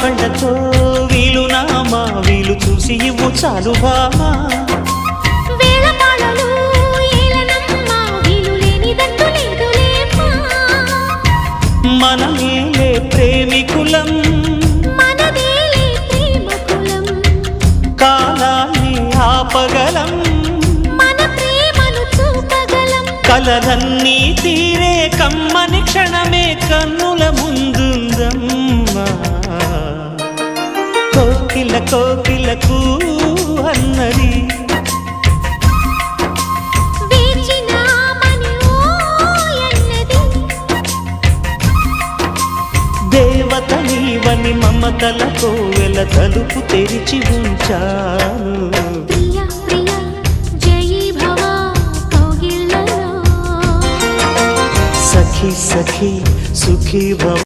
కళ్ళతో వీలు నామా వీలు చూసి ఇవ్వు చాలు భామా మనమేలే ప్రేమికులం కాలాన్ని ఆపగలం కలలన్నీ తీరే కమ్మని క్షణమే కన్నుల ముందుందమ్మా కోకిల కోకిలకు అన్నది దేవత నీవని మమతల కోవెల తలుపు తెరిచి ఉంచాను సఖీ సఖీ సుఖీ భవ